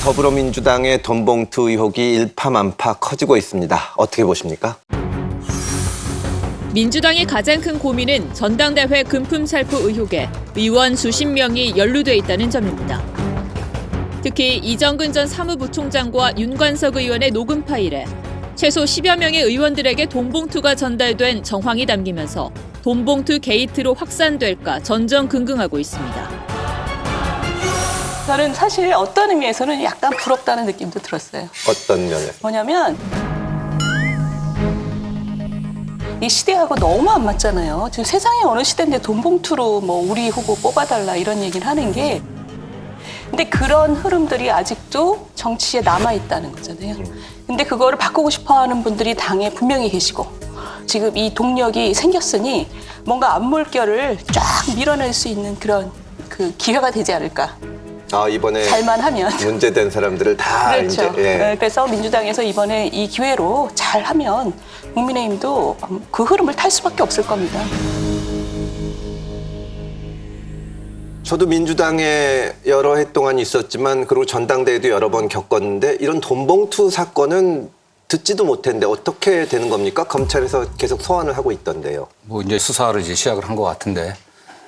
더불어민주당의 돈봉투 의혹이 일파만파 커지고 있습니다. 어떻게 보십니까? 민주당의 가장 큰 고민은 전당대회 금품 살포 의혹에 의원 수십 명이 연루돼 있다는 점입니다. 특히 이정근 전 사무부총장과 윤관석 의원의 녹음 파일에 최소 10여 명의 의원들에게 돈봉투가 전달된 정황이 담기면서 돈봉투 게이트로 확산될까 전전긍긍하고 있습니다. 저는 사실 어떤 의미에서는 약간 부럽다는 느낌도 들었어요. 어떤 면에서? 뭐냐면 이 시대하고 너무 안 맞잖아요. 지금 세상이 어느 시대인데 돈봉투로 뭐 우리 후보 뽑아달라 이런 얘기를 하는 게, 근데 그런 흐름들이 아직도 정치에 남아있다는 거잖아요. 근데 그거를 바꾸고 싶어하는 분들이 당에 분명히 계시고, 지금 이 동력이 생겼으니 뭔가 앞물결을 쫙 밀어낼 수 있는 그런 그 기회가 되지 않을까. 이번에 잘만 하면. 문제된 사람들을 다 그렇죠. 이제 네, 그래서 민주당에서 이번에 이 기회로 잘하면 국민의힘도 그 흐름을 탈 수밖에 없을 겁니다. 저도 민주당에 여러 해 동안 있었지만 그리고 전당대회도 여러 번 겪었는데 이런 돈봉투 사건은 듣지도 못했는데 어떻게 되는 겁니까? 검찰에서 계속 소환을 하고 있던데요. 뭐 이제 수사를 이제 시작을 한 것 같은데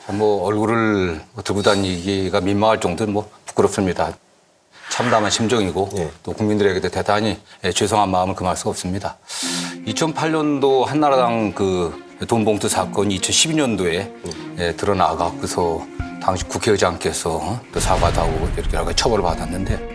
뭐 얼굴을 들고 다니기가 민망할 정도는 뭐 부끄럽습니다. 참담한 심정이고 예. 또 국민들에게도 대단히 죄송한 마음을 금할 수가 없습니다. 2008년도 한나라당 그 돈봉투 사건이 2012년도에 드러나가고서 당시 국회의장께서 또 사과도 하고 이렇게 여러 가지 처벌을 받았는데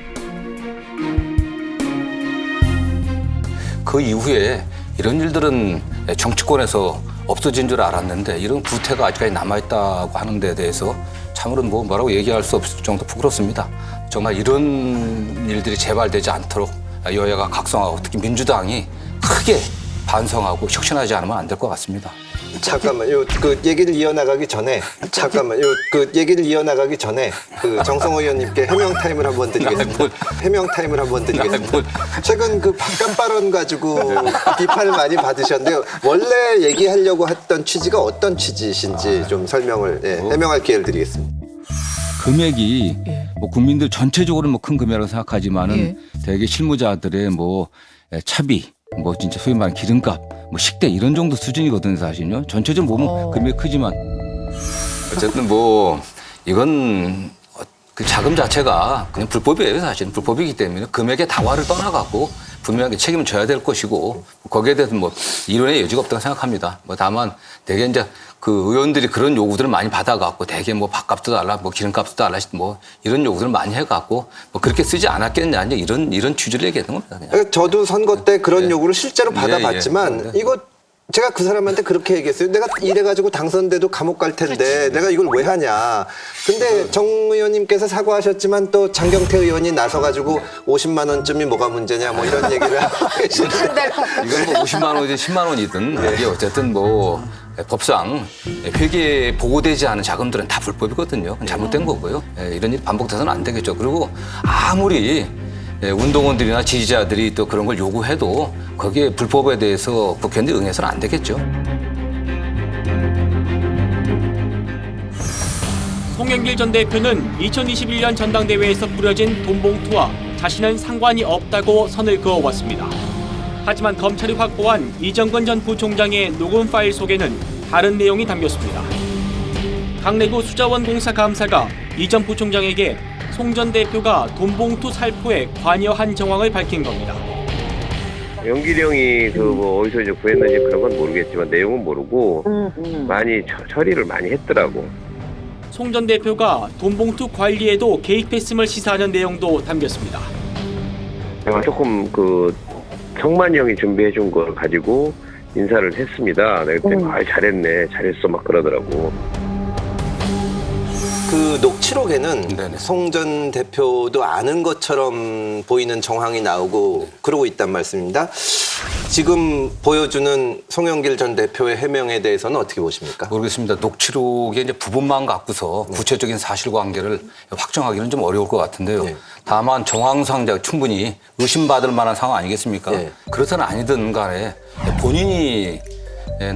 그 이후에 이런 일들은 정치권에서 없어진 줄 알았는데 이런 구태가 아직까지 남아있다고 하는 데 대해서 참으로 뭐라고 얘기할 수 없을 정도 부끄럽습니다. 정말 이런 일들이 재발되지 않도록 여야가 각성하고 특히 민주당이 크게 반성하고 혁신하지 않으면 안 될 것 같습니다. 잠깐만요. 그 얘기를 이어나가기 전에 그 정성호 의원님께 해명 타임을 한번 드리겠습니다. 해명 타임을 한번 드리겠습니다. 최근 그 바깥 발언 가지고 비판을 많이 받으셨는데요. 원래 얘기하려고 했던 취지가 어떤 취지신지 좀 설명을 해명할 기회를 드리겠습니다. 금액이 뭐 국민들 전체적으로 뭐 큰 금액이라고 생각하지만은 대개 실무자들의 뭐 차비, 뭐 진짜 소위 말하는 기름값, 뭐 식대 이런 정도 수준이거든요, 사실은요. 전체적으로 보면 금액 크지만 어쨌든 뭐 이건 그 자금 자체가 그냥 불법이에요, 사실은. 불법이기 때문에 금액의 다화를 떠나갖고 분명하게 책임을 져야 될 것이고 거기에 대해서 뭐 이론의 여지가 없다고 생각합니다. 뭐 다만 대개 이제 그 의원들이 그런 요구들을 많이 받아갖고 대개 뭐 밥값도 달라, 뭐 기름값도 달라, 뭐 이런 요구들을 많이 해갖고 뭐 그렇게 쓰지 않았겠냐 이런 취지를 얘기하는 겁니다. 그냥. 그러니까 저도 선거 때 그런 예. 요구를 실제로 받아봤지만 이거 제가 그 사람한테 그렇게 얘기했어요. 내가 이래가지고 당선돼도 감옥 갈 텐데 내가 이걸 왜 하냐. 근데 정 의원님께서 사과하셨지만 또 장경태 의원이 나서가지고 50만 원쯤이 뭐가 문제냐 뭐 이런 얘기를 하고 계시는데 이건 뭐 50만 원이든 10만 원이든 이게 어쨌든 뭐 법상 회계에 보고되지 않은 자금들은 다 불법이거든요. 그건 잘못된 거고요. 이런 일이 반복돼서는 안 되겠죠. 그리고 아무리 운동원들이나 지지자들이 또 그런 걸 요구해도 거기에 불법에 대해서 국회의원들이 응해서는 안 되겠죠. 송영길 전 대표는 2021년 전당대회에서 뿌려진 돈봉투와 자신은 상관이 없다고 선을 그어왔습니다. 하지만 검찰이 확보한 이정근 전 부총장의 녹음 파일 속에는 다른 내용이 담겼습니다. 강내구 수자원공사 감사가 이 전 부총장에게 송 전 대표가 돈봉투 살포에 관여한 정황을 밝힌 겁니다. 영길이 형이 그 뭐 어디서 이제 구했는지 그런 건 모르겠지만 내용은 모르고 많이 처리를 많이 했더라고. 송 전 대표가 돈봉투 관리에도 개입했음을 시사하는 내용도 담겼습니다. 조금 그 성만이 형이 준비해 준 걸 가지고 인사를 했습니다. 내가 그때 잘했네, 잘했어 막 그러더라고. 그 녹취록에는 네네. 송 전 대표도 아는 것처럼 보이는 정황이 나오고 그러고 있단 말씀입니다. 지금 보여주는 송영길 전 대표의 해명에 대해서는 어떻게 보십니까? 모르겠습니다. 녹취록의 이제 부분만 갖고서 구체적인 사실관계를 확정하기는 좀 어려울 것 같은데요. 네. 다만 정황상 충분히 의심받을 만한 상황 아니겠습니까? 네. 그렇든 아니든 간에 본인이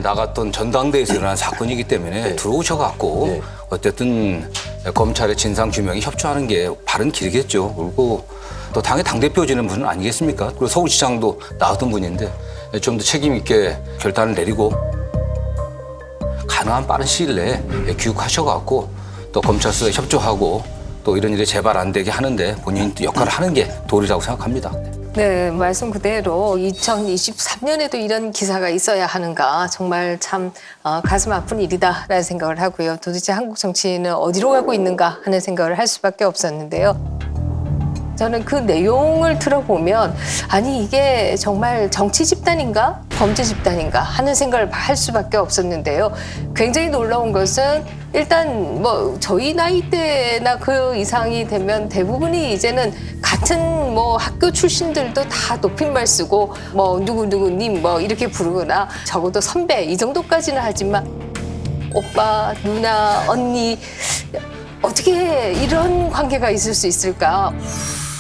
나갔던 전당대회에서 일어난 사건이기 때문에 네. 들어오셔갖고 네. 어쨌든 검찰의 진상규명에 협조하는 게 바른 길이겠죠. 그리고 또 당의 당대표 지는 분은 아니겠습니까? 그리고 서울시장도 나왔던 분인데 좀 더 책임 있게 결단을 내리고 가능한 빠른 시일 내에 귀국하셔갖고 또 검찰서에 협조하고 또 이런 일이 재발 안 되게 하는데 본인이 또 역할을 하는 게 도리라고 생각합니다. 네, 말씀 그대로 2023년에도 이런 기사가 있어야 하는가 정말 참 가슴 아픈 일이다라는 생각을 하고요. 도대체 한국 정치는 어디로 가고 있는가 하는 생각을 할 수밖에 없었는데요. 저는 그 내용을 들어보면 아니 이게 정말 정치 집단인가 범죄 집단인가 하는 생각을 할 수밖에 없었는데요. 굉장히 놀라운 것은 일단 뭐 저희 나이대나 그 이상이 되면 대부분이 이제는 같은 뭐 학교 출신들도 다 높임말 쓰고 뭐 누구누구님 뭐 이렇게 부르거나 적어도 선배 이 정도까지는 하지만 오빠, 누나, 언니 어떻게 이런 관계가 있을 수 있을까?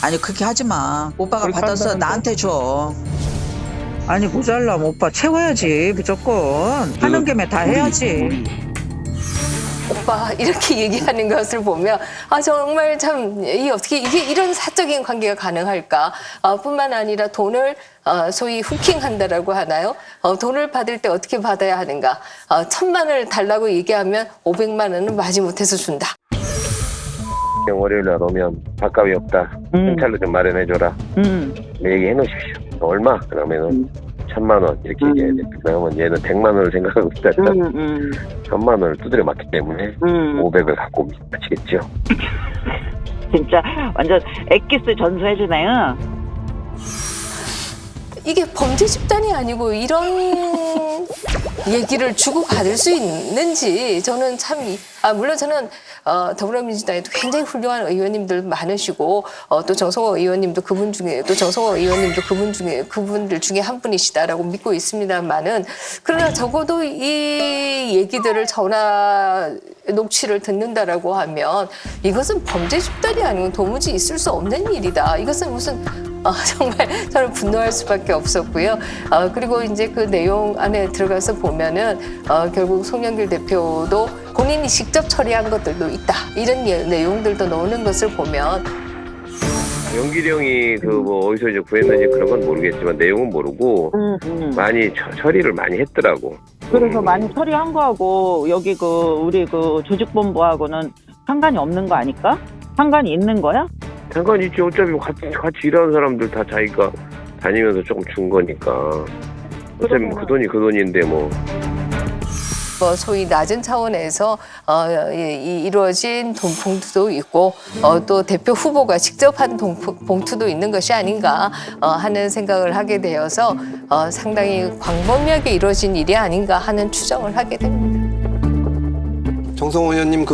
아니 그렇게 하지 마. 오빠가 받아서 나한테 줘. 아니 모자라면 오빠 채워야지 무조건. 하는 김에 다 해야지. 오빠 이렇게 얘기하는 것을 보면 아 정말 참 이 어떻게 이게 이런 사적인 관계가 가능할까? 뿐만 아니라 돈을 소위 후킹한다라고 하나요? 돈을 받을 때 어떻게 받아야 하는가? 1,000만 원을 달라고 얘기하면 500만 원은 마지못해서 준다. 월요일 날 오면 밥값이 없다. 현찰로 좀 마련해줘라. 얘기해 놓으십시오. 얼마? 그러면은 1,000만 원 이렇게 얘기해야 돼. 그러면 얘는 100만 원을 생각하고 있다. 1,000만 원을 두드려 맞기 때문에 500을 갖고 옵니다. 아시겠죠? 진짜 완전 엑기스 전수해주네요. 이게 범죄 집단이 아니고 이런 얘기를 주고받을 수 있는지 저는 참 물론 저는 더불어민주당에도 굉장히 훌륭한 의원님들 많으시고 또 정성호 의원님도 그분 중에 또 정성호 의원님도 그분들 중에 한 분이시다라고 믿고 있습니다만은 그러나 적어도 이 얘기들을 전화 녹취를 듣는다라고 하면 이것은 범죄 집단이 아니면 도무지 있을 수 없는 일이다. 이것은 무슨 정말 저는 분노할 수밖에 없었고요. 그리고 이제 그 내용 안에 들어가서 보면은 결국 송영길 대표도 본인이 직접 처리한 것들도 있다. 이런 내용들도 나오는 것을 보면 영길이 형이 그 뭐 어디서 이제 구했는지 그런 건 모르겠지만 내용은 모르고 많이 처리를 많이 했더라고. 그래서 많이 처리한 거하고 여기 그 우리 그 조직본부하고는 상관이 없는 거 아닐까? 상관이 있는 거야? 상관이 있지. 어차피 같이 일하는 사람들 다 자기가 다니면서 조금 준 거니까. 어차피 뭐 그 돈이 그 돈인데 뭐. 소위 낮은 차원에서 이루어진 돈 봉투도 있고 또 대표 후보가 직접 한 봉투도 있는 것이 아닌가 하는 생각을 하게 되어서 상당히 광범위하게 이루어진 일이 아닌가 하는 추정을 하게 됩니다. 정성호 의원님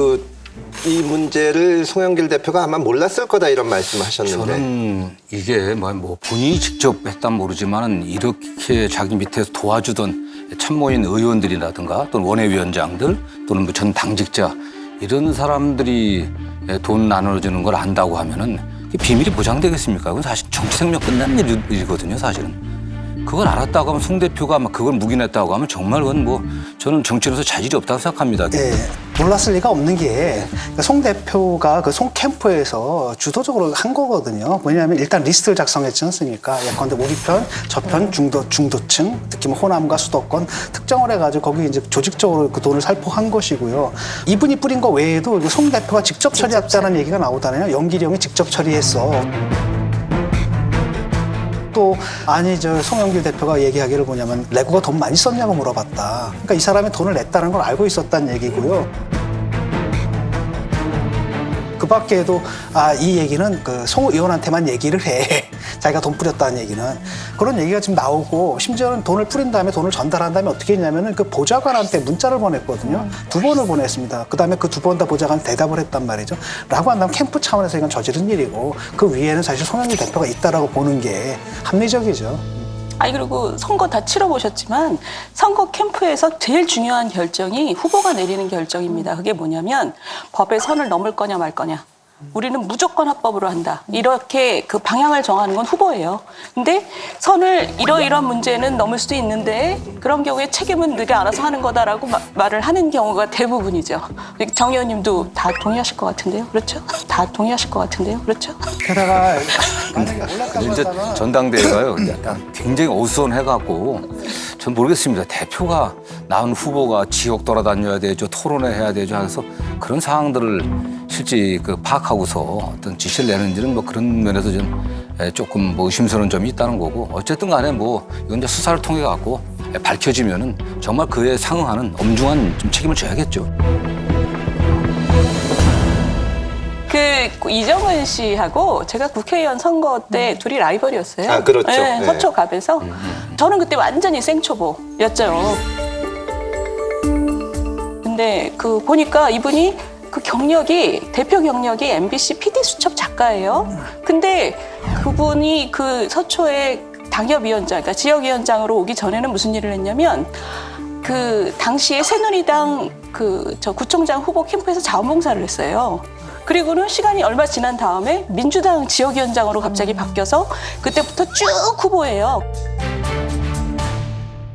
이 문제를 송영길 대표가 아마 몰랐을 거다 이런 말씀하셨는데 저는 이게 뭐 본인이 직접 했단 모르지만 이렇게 자기 밑에서 도와주던 참모인 의원들이라든가 또는 원외위원장들 또는 뭐 전 당직자 이런 사람들이 돈 나눠주는 걸 안다고 하면은 비밀이 보장되겠습니까? 그건 사실 정치 생명 끝난 일이거든요, 사실은. 그걸 알았다고 하면 송 대표가 막 그걸 묵인했다고 하면 정말 그건 뭐 저는 정치인으로서 자질이 없다고 생각합니다. 네, 몰랐을 리가 없는 게 송 대표가 그 송 캠프에서 주도적으로 한 거거든요. 뭐냐면 일단 리스트를 작성했지 않습니까? 예컨대 우리 편, 저편 중도층, 특히 뭐 호남과 수도권 특정을 해가지고 거기 이제 조직적으로 그 돈을 살포한 것이고요. 이분이 뿌린 거 외에도 송 대표가 직접 처리했다는 얘기가 나오잖아요. 영길이 형이 직접 처리했어. 또 아니 송영길 대표가 얘기하기를 뭐냐면 레고가 돈 많이 썼냐고 물어봤다. 그러니까 이 사람이 돈을 냈다는 걸 알고 있었다는 얘기고요. 그 밖에도 이 얘기는 그 송 의원한테만 얘기를 해. 자기가 돈 뿌렸다는 얘기는. 그런 얘기가 지금 나오고 심지어는 돈을 뿌린 다음에 돈을 전달한 다음에 어떻게 했냐면은 그 보좌관한테 문자를 보냈거든요. 2번을 보냈습니다. 그 다음에 그 2번 다 보좌관 대답을 했단 말이죠. 라고 한다면 캠프 차원에서 이건 저지른 일이고 그 위에는 사실 송영길 대표가 있다라고 보는 게 합리적이죠. 그리고 선거 다 치러보셨지만 선거 캠프에서 제일 중요한 결정이 후보가 내리는 결정입니다. 그게 뭐냐면 법의 선을 넘을 거냐 말 거냐. 우리는 무조건 합법으로 한다. 이렇게 그 방향을 정하는 건 후보예요. 근데 선을 이러이러한 문제는 넘을 수도 있는데 그런 경우에 책임은 네가 알아서 하는 거다라고 말을 하는 경우가 대부분이죠. 정 의원님도 다 동의하실 것 같은데요. 그렇죠? 다 동의하실 것 같은데요. 그렇죠? 게다가 만약에 올랐다고 이제 한다면 전당대회가요 약간 굉장히 어수선해갖고 전 모르겠습니다. 대표가 나온 후보가 지역 돌아다녀야 되죠, 토론회 해야 되죠 해서 그런 상황들을 실제 그 파악하고서 어떤 지시를 내는지는 뭐 그런 면에서 좀 조금 뭐 의심스러운 점이 있다는 거고 어쨌든 간에 뭐 이건 이제 수사를 통해 갖고 밝혀지면은 정말 그에 상응하는 엄중한 좀 책임을 져야겠죠. 그 이정은 씨하고 제가 국회의원 선거 때 둘이 라이벌이었어요. 아, 그렇죠. 네, 네. 서초갑에서. 저는 그때 완전히 생초보였죠. 근데 그 보니까 이분이 그 경력이 대표 경력이 MBC PD 수첩 작가예요. 근데 그분이 그 서초의 당협위원장, 그러니까 지역위원장으로 오기 전에는 무슨 일을 했냐면 그 당시에 새누리당 그 저 구청장 후보 캠프에서 자원봉사를 했어요. 그리고는 시간이 얼마 지난 다음에 민주당 지역위원장으로 갑자기 바뀌어서 그때부터 쭉 후보예요.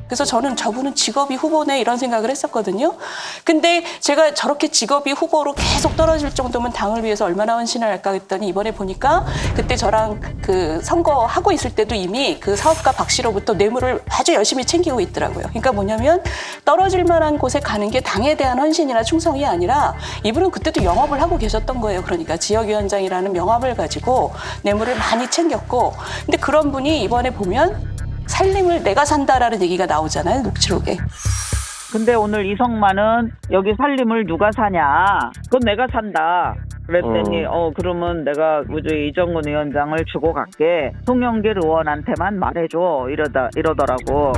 그래서 저는 저분은 직업이 후보네 이런 생각을 했었거든요. 근데 제가 저렇게 직업이 후보로 계속 떨어질 정도면 당을 위해서 얼마나 헌신을 할까 했더니 이번에 보니까 그때 저랑 그 선거하고 있을 때도 이미 그 사업가 박 씨로부터 뇌물을 아주 열심히 챙기고 있더라고요. 그러니까 뭐냐면 떨어질 만한 곳에 가는 게 당에 대한 헌신이나 충성이 아니라 이분은 그때도 영업을 하고 계셨던 거예요. 그러니까 지역위원장이라는 명함을 가지고 뇌물을 많이 챙겼고 근데 그런 분이 이번에 보면 살림을 내가 산다라는 얘기가 나오잖아요. 녹취록에. 근데 오늘 이성만은 여기 살림을 누가 사냐? 그건 내가 산다. 그랬더니 그러면 내가 이정근 위원장을 주고 갈게. 송영길 의원한테만 말해줘. 이러더라고.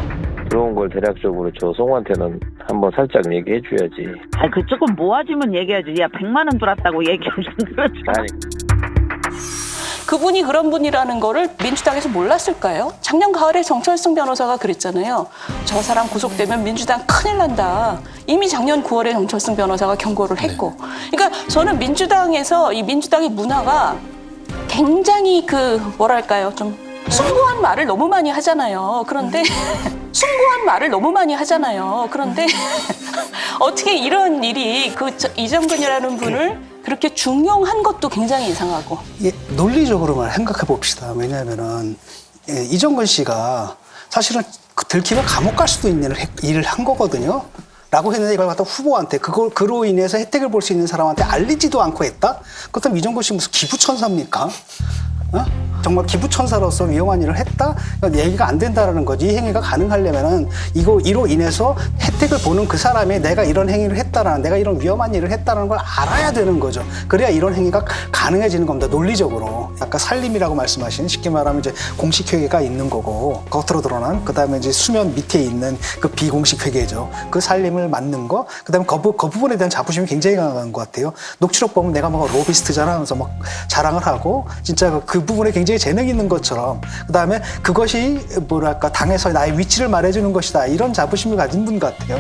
들어온 걸 대략적으로 저 송한테는 한번 살짝 얘기해 줘야지. 아니 그 조금 모아주면 얘기하지. 야 100만 원 들었다고 얘기하면 그렇잖아. 아니. 그분이 그런 분이라는 거를 민주당에서 몰랐을까요? 작년 가을에 정철승 변호사가 그랬잖아요. 저 사람 구속되면 민주당 큰일 난다. 이미 작년 9월에 정철승 변호사가 경고를 했고. 그러니까 저는 민주당에서 이 민주당의 문화가 굉장히 그 뭐랄까요? 좀 숭고한 말을 너무 많이 하잖아요. 그런데 숭고한 말을 너무 많이 하잖아요. 그런데 어떻게 이런 일이 그 이정근이라는 분을 그렇게 중용한 것도 굉장히 이상하고. 예, 논리적으로만 생각해 봅시다. 왜냐하면은 이정근 씨가 사실은 들키면 감옥 갈 수도 있는 일을 한 거거든요. 라고 했는데 이걸 갖다 후보한테 그로 인해서 혜택을 볼 수 있는 사람한테 알리지도 않고 했다? 그렇다면 이정근 씨 무슨 기부천사입니까? 어? 정말 기부천사로서 위험한 일을 했다? 그러니까 얘기가 안 된다라는 거지. 이 행위가 가능하려면은 이로 인해서 혜택을 보는 그 사람이 내가 이런 행위를 했다라는, 내가 이런 위험한 일을 했다라는 걸 알아야 되는 거죠. 그래야 이런 행위가 가능해지는 겁니다. 논리적으로. 아까 살림이라고 말씀하신 쉽게 말하면 이제 공식 회계가 있는 거고 겉으로 드러난 그다음에 이제 수면 밑에 있는 그 비공식 회계죠. 그 살림을 맡는 거. 그다음에 그 부분에 대한 자부심이 굉장히 강한 것 같아요. 녹취록 보면 내가 뭐 로비스트잖아 하면서 막 자랑을 하고 진짜 그 부분에 굉장히 재능이 있는 것처럼 그다음에 그것이 뭐랄까 당에서 나의 위치를 말해주는 것이다 이런 자부심을 가진 분 같아요.